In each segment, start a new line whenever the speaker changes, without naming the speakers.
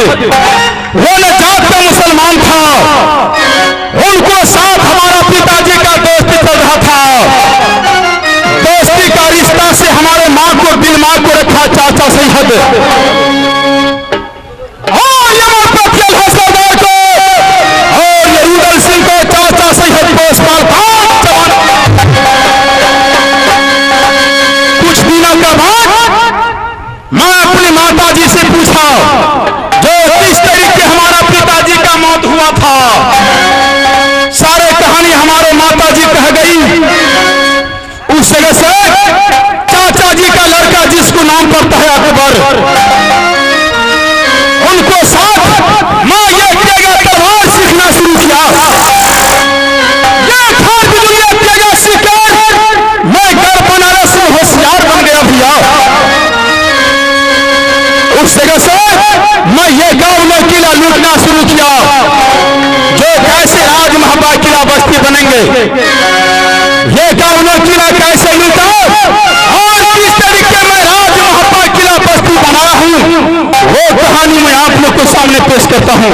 वो न जात का मुसलमान था, उनको साथ हमारा पिताजी का दोस्ती चल रहा था। दोस्ती का रिश्ता से हमारे माँ को दिल माँ को रखा चाचा सैयद। मैं अपनी माताजी से पूछा जो किस तरीके हमारा पिताजी का मौत हुआ था। सारे कहानी हमारे माताजी कह गई। उस जगह से चाचा जी का लड़का जिसको नाम पड़ता है अकबर, उनको साथ मैं ये तेगा तलवार सीखना शुरू किया। ये खान दुनिया तेगा सीखकर मैं घर बनारस में होशियार बन गया भैया। उस जगह से मैं ये गांव में किला लूटना शुरू किया, जो कैसे राज महबा किला बस्ती बनेंगे। ये गांव में किला कैसे लूटा और किस तरीके में राज महबा किला बस्ती बनाया हूं, वो कहानी मैं आप लोग को सामने पेश करता हूं।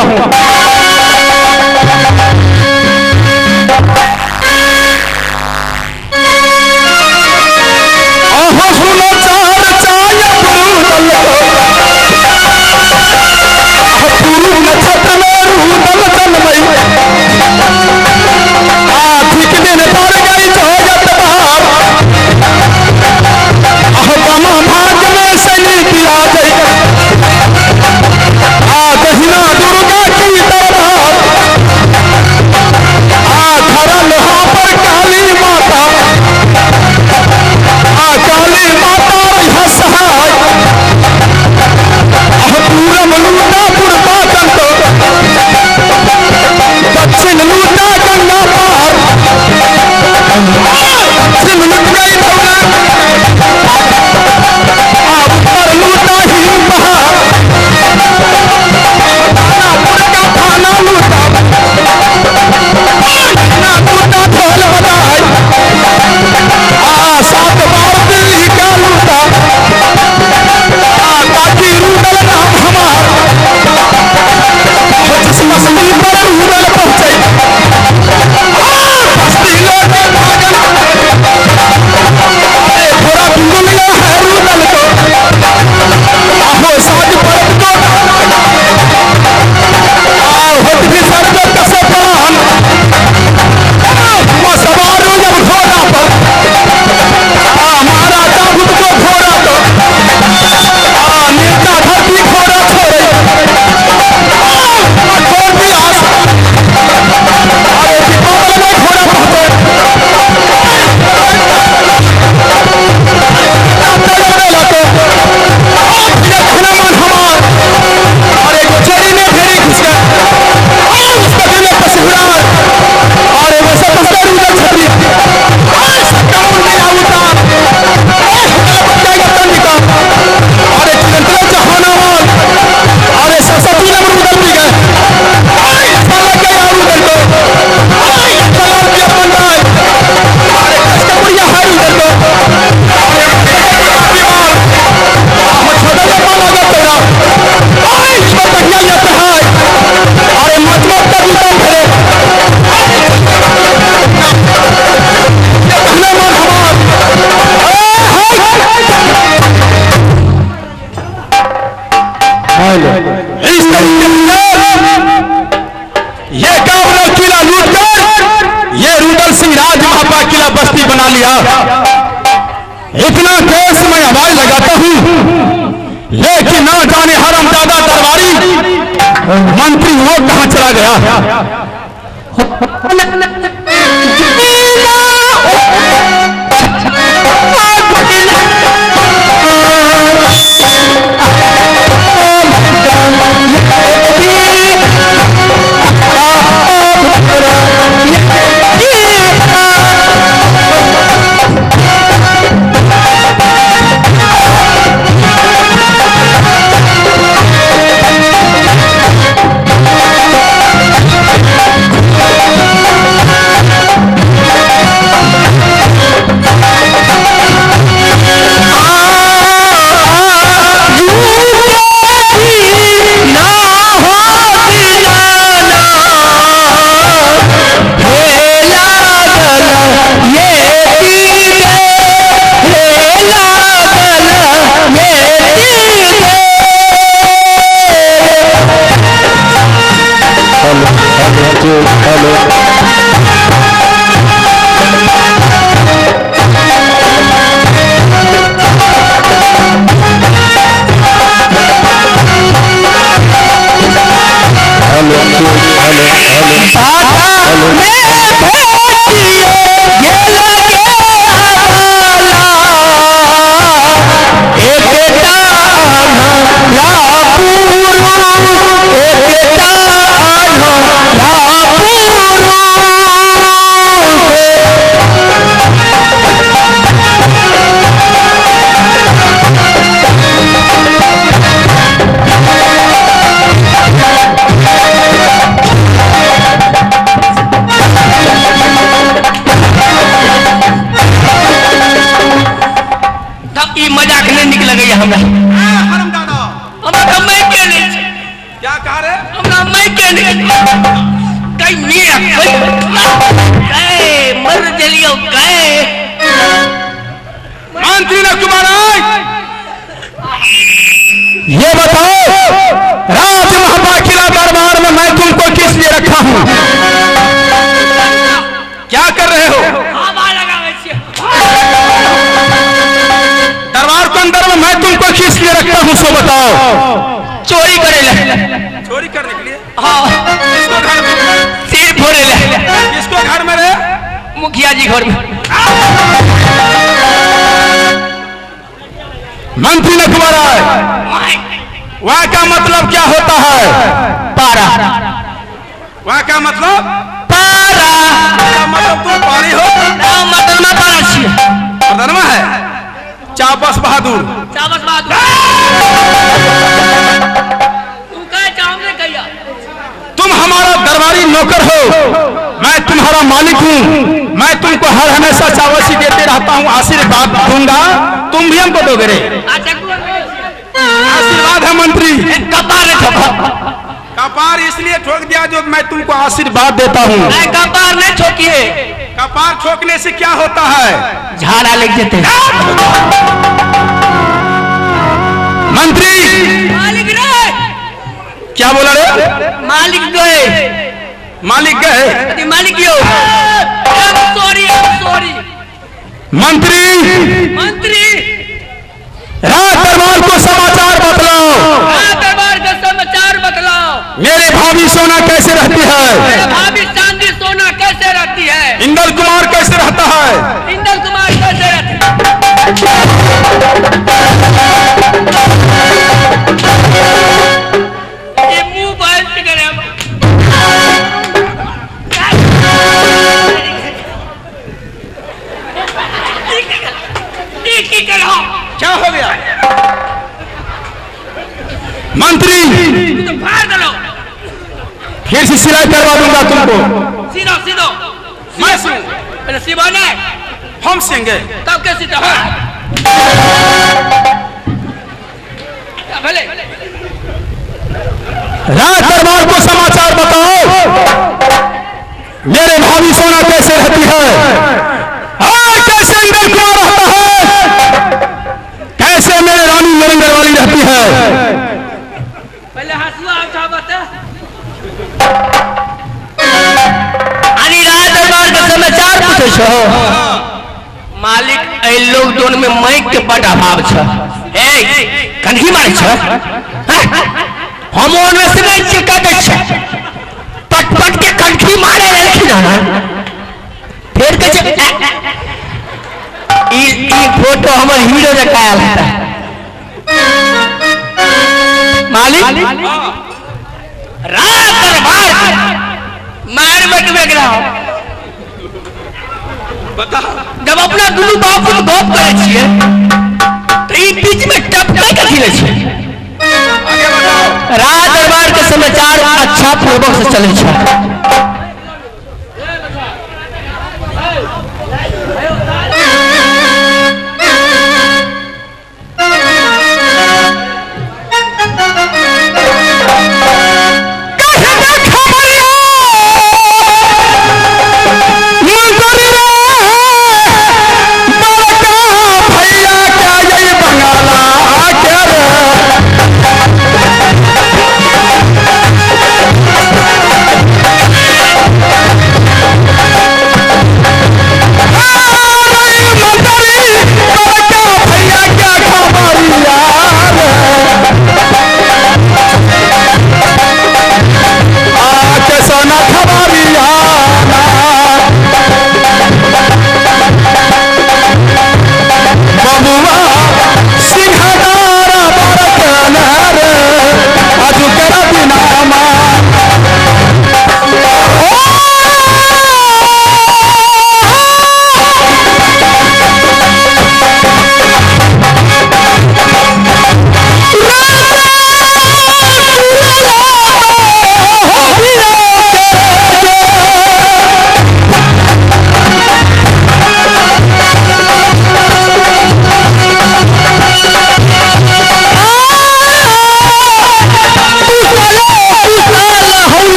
इतना देश में आवाज लगाता हूं, लेकिन ना जाने हरमजादा दरबारी मंत्री वो कहां चला गया।
ये मजाक नहीं निकल गई हमरा हमरा मैं के नहीं
क्या कह रहे
हमरा मैं के नहीं कई मिया कई मर जलियो कई
मंत्री ने तुम्हारा ये बताओ राज महापाकिला दरबार में मैं तुमको किस लिए रखा हूं? क्या कर रहे हो? दरबार के अंदर में मैं तुमको किस लिए रखता हूं सो बताओ।
चोरी करे ले
चोरी करने के लिए?
हाँ
किसको घर में?
सिर फोड़े ले
किसको घर में रहे?
मुखिया जी घर में।
मंत्री ने तुम्हारा वह का मतलब क्या होता है?
पारा
वह का मतलब?
पारा
मतलब तुम पारी हो?
मतलब ना पारा छिए
प्रधानमा है चाबस बहादुर।
चाबस बहादुर तुम कहे चाहने कहिया
तुम हमारा दरबारी नौकर हो, मैं तुम्हारा मालिक हूँ, मैं तुमको हर हमेशा चावसी देते रहता हूँ, आशीर्वाद दूंगा, तुम भी हमको दोगे रे? आशीर्वाद है मंत्री।
कपार ने ठोका
कपार इसलिए ठोक दिया जो मैं तुमको आशीर्वाद देता हूँ।
कपार नहीं ठोकिए।
कपार ठोकने से क्या होता है?
झाड़ा लग जाते हैं।
मंत्री
मालिक गए।
क्या बोला रे?
मालिक गए।
मालिक गए?
मालिक क्यों? Sorry sorry.
मंत्री
मंत्री
राज दरबार को समाचार बतलाओ।
राज दरबार का समाचार बतलाओ।
मेरे भाभी सोना कैसे रहती है?
मेरे भाभी चांदी सोना कैसे रहती है?
इंदल कुमार कैसे रहता है?
इंदल कुमार कैसे रहती है? ये मुंह बंद करे
क्या हो गया? मंत्री
तो फाड़ दो।
फिर से सिलाई करवा दूंगा तुमको।
सीधो सीधो
मैं सीऊं?
पहले सिवाना है
हम सिएंगे।
तब कैसे तो भले
राज दरबार को समाचार बताओ। मेरे भाभी सोना कैसे रहती है? कैसे इंदल कुमार रहता है? कैसे मेरे रानी नरेंद्र वाली रहती है?
पहले हंसुआ उठा बता। अरे राज दरबार का समाचार पूछे छो? मालिक ए लोग दोनों में माइक के बड़ा अभाव छ। ए कन्ही मारे छ? हम ओने से नहीं चिका दे छ। पट पट के कन्ही मारे लेकिन ना फिर के ई फोटो हमर हीरो रखायल है। मालिक राज दरबार मार मत बेगरा
बता।
जब अपना दुनू बाप को गप करे छिए तो ई बीच में टपके के खिले छे।
आगे बताओ।
राज दरबार के समाचार अच्छा पूर्वक से चले छे।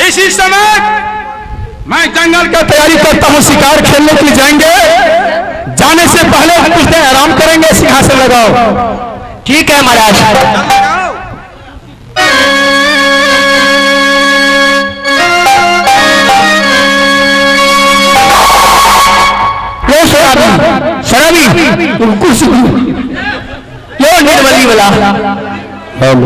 इसी समय मैं जंगल का तैयारी करता हूँ, शिकार खेलने के लिए जाएंगे। जाने से पहले हम कुछ देर आराम करेंगे। सिंहासन लगाओ।
ठीक है महाराज। शराबी कुर्सी लो, निर्मली वाला
हम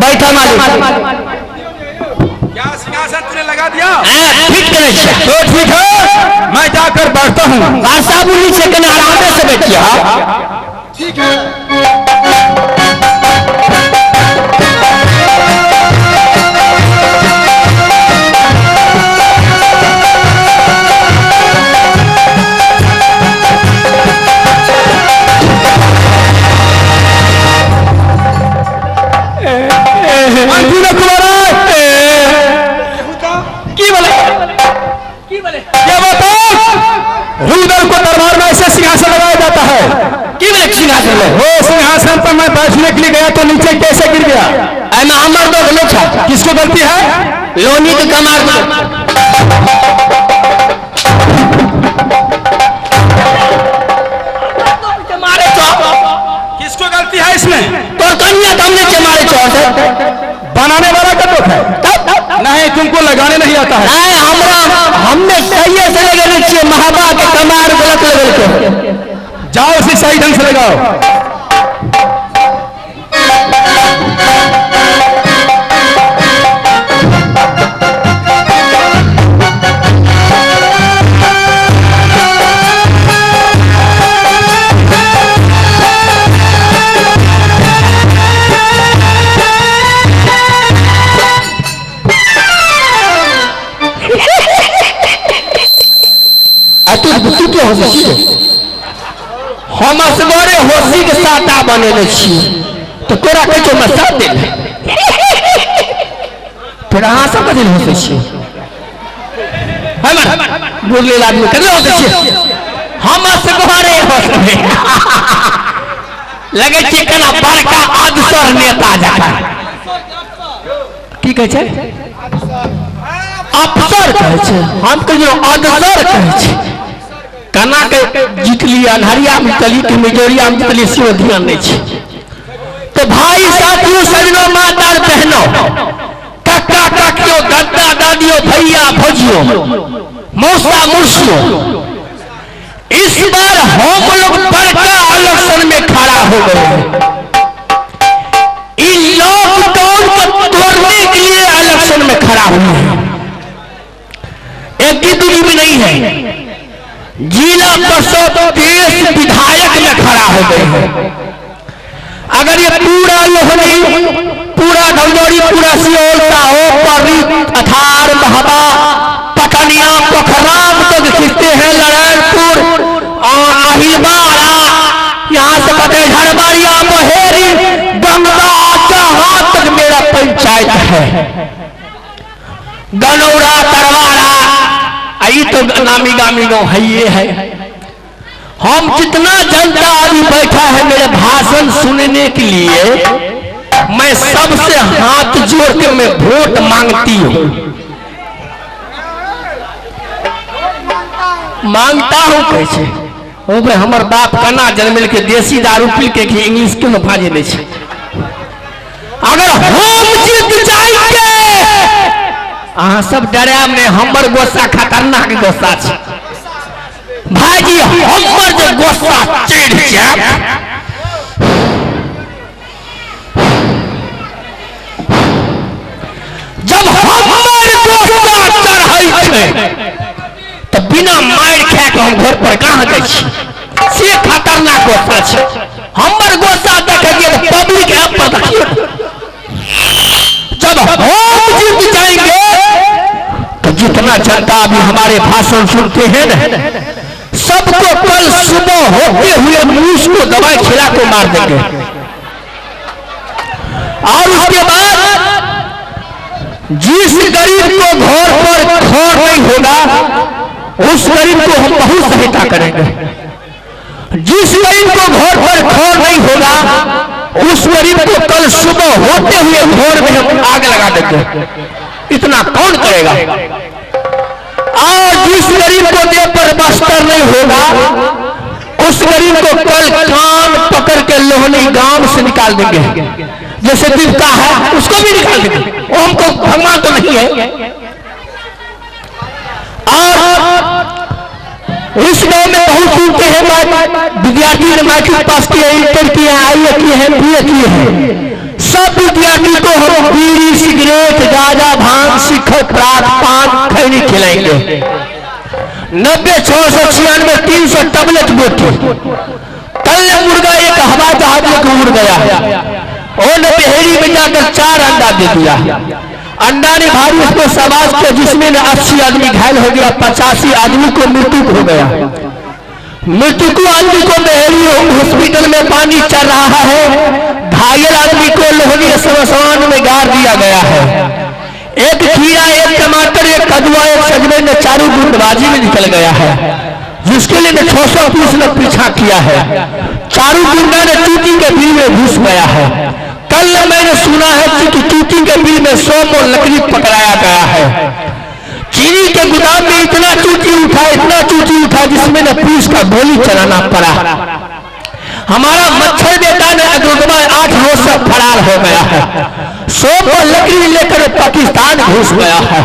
बैठा मालिक।
क्या सिंहासन तुमने लगा दिया?
ठीक है
तो ठीक है, मैं जाकर बैठता हूँ।
बादशाह बोली से कहीं आराम से बैठिए।
ठीक है। रुदल को दरबार में ऐसे सिंहासन लगाया जाता है।
सिंहासन में
वो सिंहासन पर मैं बैठने के लिए गया तो नीचे कैसे गिर गया?
हमार दो गलत था।
किसको गलती है?
लोनी के कमार मारे
किसको गलती है इसमें?
तो कन्या हमने के मारे चौथ
बनाने वाला का दुख है। नहीं, तुमको लगाने नहीं आता है।
नहीं, हमने सही से लगे चाहिए। महाबा के कमार गलत लगल के
जाओ, उसे सही ढंग से लगाओ।
हम असगरे होशी के साटा बनेले छी तो तोरा कह छो मैं साथ दे फिर अहाँ सब कथी होसे छी? हमर बोलले आदमी कथी होसे छी? हम असगरे होसे लगे छी कना बड़का अधसर नेता जाका। की कह छै? अफसर कह छै। हम कहियो अधसर कह छै। कना के जीतली अनहरिया में तली के मिजोरिया में तली से ध्यान नहीं छे। तो भाई साथियों, सजनों, माता बहनों, काका काकियों, दादा दादियों, भैया भौजियों, मौसा मुर्शियों, इस बार हम लोग बड़का इलेक्शन में खड़ा हो गए हैं। इन लॉकडाउन को तोड़ने के लिए इलेक्शन में खड़ा हुए हैं। एक दूरी में नहीं है, जिला परिषद देश विधायक में खड़ा हो गए हैं। अगर ये पूरा लोहनी, पूरा धौलौरी, पूरा सियोल, परी, अथार, महाबा, पटनिया, पोखराम तक खींचते हैं, नारायणपुर और अहिलवाड़ा, यहाँ से पटे झड़बाड़िया, बहेरी, गंगा, जहाँ तक मेरा पंचायत है, गनौरा, तरवाड़ा, आई तो नामी गामी गाँव है। ये है हम जितना जनता अभी बैठा है मेरे भाषण सुनने के लिए, मैं सबसे हाथ जोड़ के मैं वोट मांगती हूँ। मांगता हूँ कैसे? ओ भाई, हमार बाप कना जन्मिल के देसी दारू पी के इंग्लिश क्यों भाजे ले छे? अगर हम जीत जाएंगे, अहाँ सब डराब ने, हमर गोस्सा खतरनाक गोस्सा छे भाईजी। हमर जो गोस्सा चढ़ जाए, जब हमर गोस्सा चढ़ै छै तो बिना मार खा के हम घर पर कहाँ जाइ छी? से खतरनाक गोस्सा छे। हमर गोस्सा देखिए, पब्लिक ऐप पर देखिए। जितना जनता अभी हमारे भाषण सुनते हैं ना, सबको कल सुबह होते हुए मूस को दवाई खिला के मार देंगे। और उसके बाद जिस गरीब को घर पर खौर नहीं होगा उस गरीब को हम बहुत सहायता करेंगे। जिस गरीब को घर पर खौर नहीं होगा उस गरीब को कल सुबह होते हुए भोर में हम आग लगा देंगे। इतना कौन करेगा? और जिस गरीब को देह पर बस्तर नहीं होगा उस गरीब को कल कान पकड़ के लोहनी गांव से निकाल देंगे। जैसे दिवता है उसको भी निकाल देंगे। वो हमको भगवान तो नहीं है। और इस गांव में बहुत सुनते हैं विद्यार्थी ने मैट्रिक पास किया, इंटर किया, IE किए हैं, BA किए हैं। सब विद्यार्थी को हम बीड़ी, सिगरेट, गांजा, भांग, शिखर, प्रात, पान, खैनी खिलाएंगे। 90, 696, 300 टैबलेट बोटी। कल मुर्गा एक हवा जहाज में उड़ गया और नबेहरी में जाकर 4 अंडा दे दिया। अंडा ने भारी उसको समाज के जिसमें 80 आदमी घायल हो गया, 85 आदमी को मृत्यु हो गया। मृत्यु आदमी को मेहरी हॉस्पिटल में पानी चल रहा है, घायल आदमी को लोहनी शमशान में गाड़ दिया गया है। एक खीरा, एक टमाटर, एक कदुआ, एक सजमन ने चारों गुटबाजी में निकल गया है, जिसके लिए 630 लोग पीछा किया है। चारों गुंडा ने चूटी के बिल में घुस गया है। कल मैंने सुना है कि चूटी के बिल में 100 मोल लकड़ी पकड़ाया गया है। चीनी के गोदाम में इतना चूटी उठा जिसमें न पुलिस का गोली चलाना पड़ा। हमारा मच्छर बेटा ने अगुगमा 8 रोज से फरार हो गया है। 100 मोल लकड़ी लेकर पाकिस्तान घुस गया है।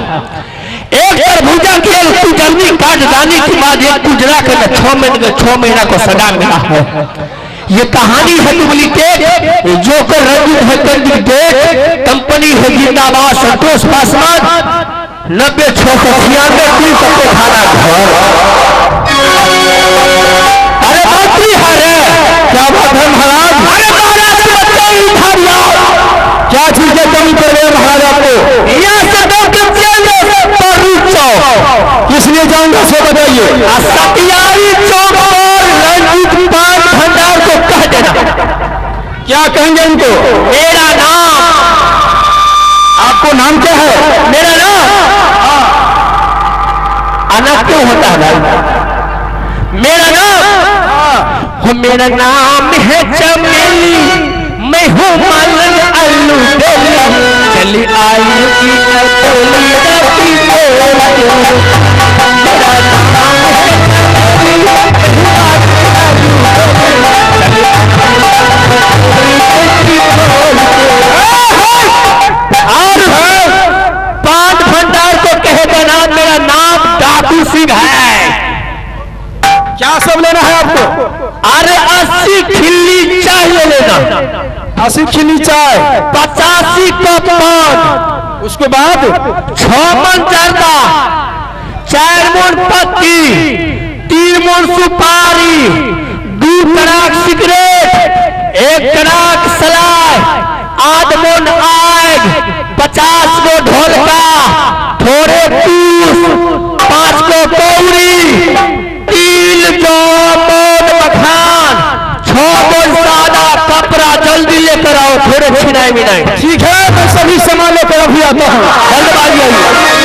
एक तरबूजा की जर्नी काट जाने के बाद एक गुजरा कर 6 महीना को सजा मिला है। ये कहानी है डुप्लीकेट, जोकर रंजित है कैंडिडेट, कंपनी है जिंदाबाद संतोष पासवान, 90-696 300 खाना घर। अरे मंत्री हरे क्या बात है महाराज? अरे महाराज क्या चीजें कमी कर रहे हैं महाराज आपको? यहाँ से इसलिए जाऊंगा सो बताइए। सतियारी चौक पर रंजीत पान भंडार को कह देना। क्या कहेंगे इनको? मेरा नाम। आपको नाम क्या है? मेरा नाम अनक क्यों होता है भाई? मेरा नाम है चमेली, मैं हूँ मलन अल्लू बेली, चली आई की पान भंडार को कहे देना मेरा नाम डाकू सिंह है। क्या सब लेना है आपको? अरे 80 खिल्ली चाहिए लेना। 80 खिल्ली चाय, 85 कप पान, उसके बाद 6 मन जर्दा, 4 मन पत्ती, 3 मन सुपारी, 2 टराक सिगरेट, 1 टराक सलाद, 8 मन आग, 50 को ढोलका, थोड़े पीस, 5 को कौड़ी, 3 जौ मोद मखान, 6 मन सादा कपड़ा। जल्दी लेकर आओ, थोड़े छिनाई मिनाई। ठीक है, मैं सभी सामान लेकर अभी आता हूँ। धन्यवाद।